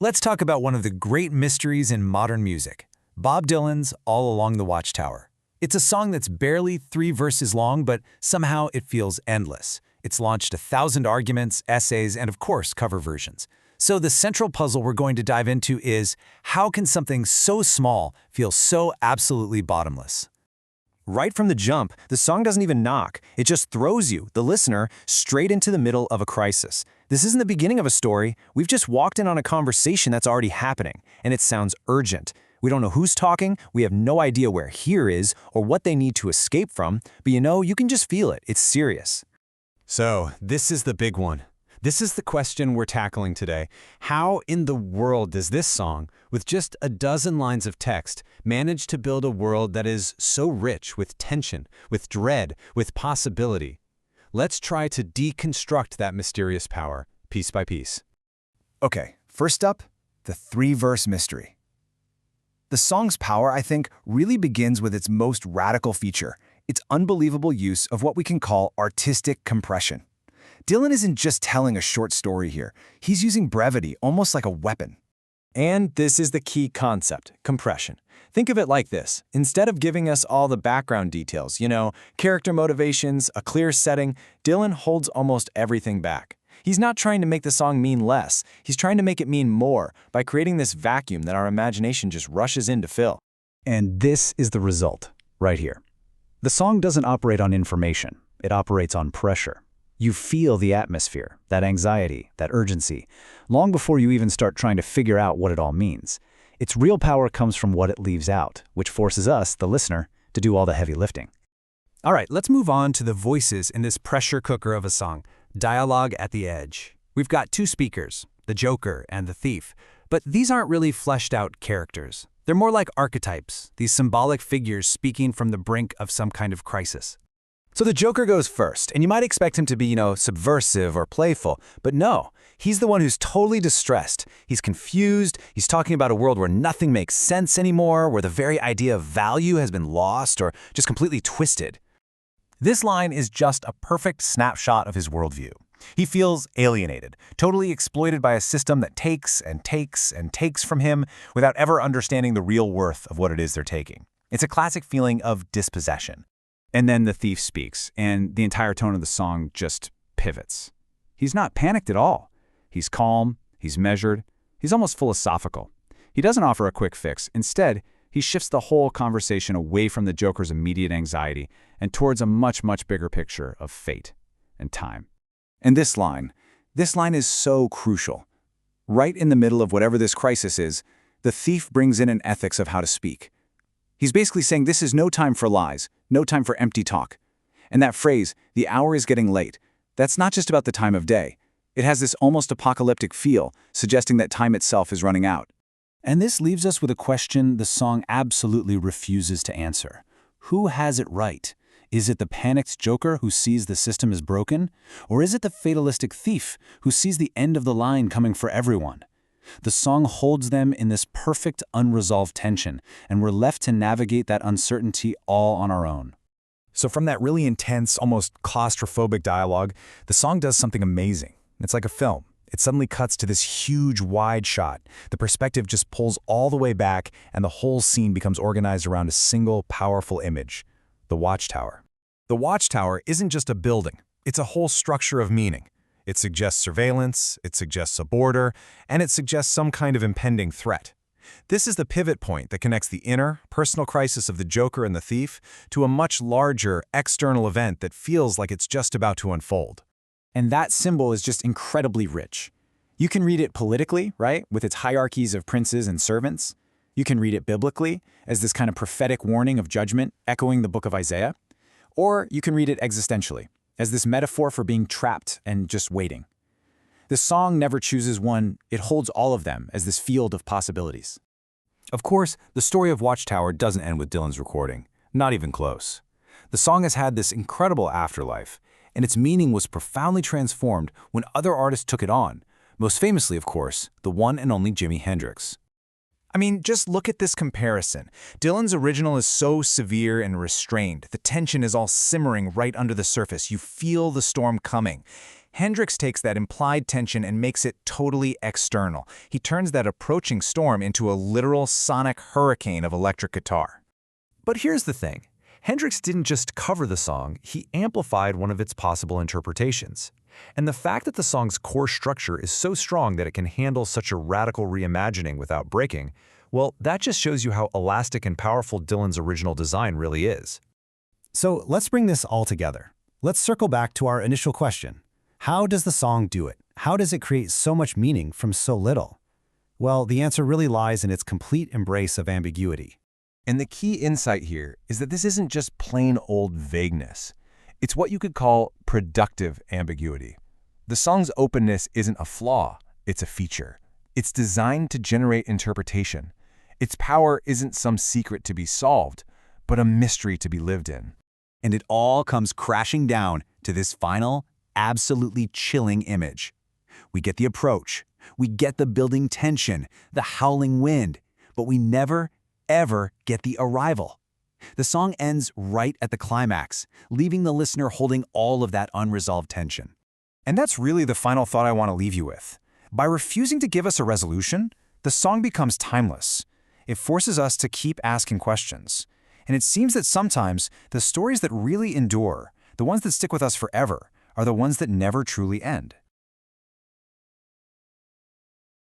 Let's talk about one of the great mysteries in modern music, Bob Dylan's All Along the Watchtower. It's a song that's barely 3 verses long, but somehow it feels endless. It's launched 1,000 arguments, essays, and of course, cover versions. So the central puzzle we're going to dive into is, how can something so small feel so absolutely bottomless? Right from the jump, the song doesn't even knock. It just throws you, the listener, straight into the middle of a crisis. This isn't the beginning of a story. We've just walked in on a conversation that's already happening, and it sounds urgent. We don't know who's talking, we have no idea where here is or what they need to escape from, but you can just feel it. It's serious. So, this is the big one. This is the question we're tackling today. How in the world does this song, with just a dozen lines of text, manage to build a world that is so rich with tension, with dread, with possibility? Let's try to deconstruct that mysterious power, piece by piece. Okay, first up, the 3-verse mystery. The song's power, I think, really begins with its most radical feature, its unbelievable use of what we can call artistic compression. Dylan isn't just telling a short story here. He's using brevity almost like a weapon. And this is the key concept, compression. Think of it like this. Instead of giving us all the background details, character motivations, a clear setting, Dylan holds almost everything back. He's not trying to make the song mean less. He's trying to make it mean more by creating this vacuum that our imagination just rushes in to fill. And this is the result, right here. The song doesn't operate on information. It operates on pressure. You feel the atmosphere, that anxiety, that urgency, long before you even start trying to figure out what it all means. Its real power comes from what it leaves out, which forces us, the listener, to do all the heavy lifting. All right, let's move on to the voices in this pressure cooker of a song, Dialogue at the Edge. We've got 2 speakers, the Joker and the Thief, but these aren't really fleshed out characters. They're more like archetypes, these symbolic figures speaking from the brink of some kind of crisis. So the Joker goes first, and you might expect him to be, subversive or playful, but no, he's the one who's totally distressed. He's confused, he's talking about a world where nothing makes sense anymore, where the very idea of value has been lost or just completely twisted. This line is just a perfect snapshot of his worldview. He feels alienated, totally exploited by a system that takes and takes and takes from him without ever understanding the real worth of what it is they're taking. It's a classic feeling of dispossession. And then the thief speaks, and the entire tone of the song just pivots. He's not panicked at all. He's calm, he's measured, he's almost philosophical. He doesn't offer a quick fix. Instead, he shifts the whole conversation away from the Joker's immediate anxiety and towards a much, much bigger picture of fate and time. And this line is so crucial. Right in the middle of whatever this crisis is, the thief brings in an ethics of how to speak. He's basically saying this is no time for lies, no time for empty talk. And that phrase, the hour is getting late, that's not just about the time of day. It has this almost apocalyptic feel, suggesting that time itself is running out. And this leaves us with a question the song absolutely refuses to answer. Who has it right? Is it the panicked Joker who sees the system is broken? Or is it the fatalistic thief who sees the end of the line coming for everyone? The song holds them in this perfect unresolved tension, and we're left to navigate that uncertainty all on our own. So from that really intense, almost claustrophobic dialogue, the song does something amazing. It's like a film. It suddenly cuts to this huge, wide shot. The perspective just pulls all the way back, and the whole scene becomes organized around a single, powerful image, the Watchtower. The Watchtower isn't just a building. It's a whole structure of meaning. It suggests surveillance, it suggests a border, and it suggests some kind of impending threat. This is the pivot point that connects the inner, personal crisis of the Joker and the Thief to a much larger, external event that feels like it's just about to unfold. And that symbol is just incredibly rich. You can read it politically, right, with its hierarchies of princes and servants. You can read it biblically, as this kind of prophetic warning of judgment, echoing the book of Isaiah. Or you can read it existentially, as this metaphor for being trapped and just waiting. The song never chooses one, it holds all of them as this field of possibilities. Of course, the story of Watchtower doesn't end with Dylan's recording, not even close. The song has had this incredible afterlife, and its meaning was profoundly transformed when other artists took it on, most famously, of course, the one and only Jimi Hendrix. I mean, just look at this comparison. Dylan's original is so severe and restrained. The tension is all simmering right under the surface. You feel the storm coming. Hendrix takes that implied tension and makes it totally external. He turns that approaching storm into a literal sonic hurricane of electric guitar. But here's the thing. Hendrix didn't just cover the song, he amplified one of its possible interpretations. And the fact that the song's core structure is so strong that it can handle such a radical reimagining without breaking, well, that just shows you how elastic and powerful Dylan's original design really is. So let's bring this all together. Let's circle back to our initial question. How does the song do it? How does it create so much meaning from so little? Well, the answer really lies in its complete embrace of ambiguity. And the key insight here is that this isn't just plain old vagueness. It's what you could call productive ambiguity. The song's openness isn't a flaw, it's a feature. It's designed to generate interpretation. Its power isn't some secret to be solved, but a mystery to be lived in. And it all comes crashing down to this final, absolutely chilling image. We get the approach, we get the building tension, the howling wind, but we never, ever get the arrival. The song ends right at the climax, leaving the listener holding all of that unresolved tension. And that's really the final thought I want to leave you with. By refusing to give us a resolution, the song becomes timeless. It forces us to keep asking questions. And it seems that sometimes the stories that really endure, the ones that stick with us forever, are the ones that never truly end.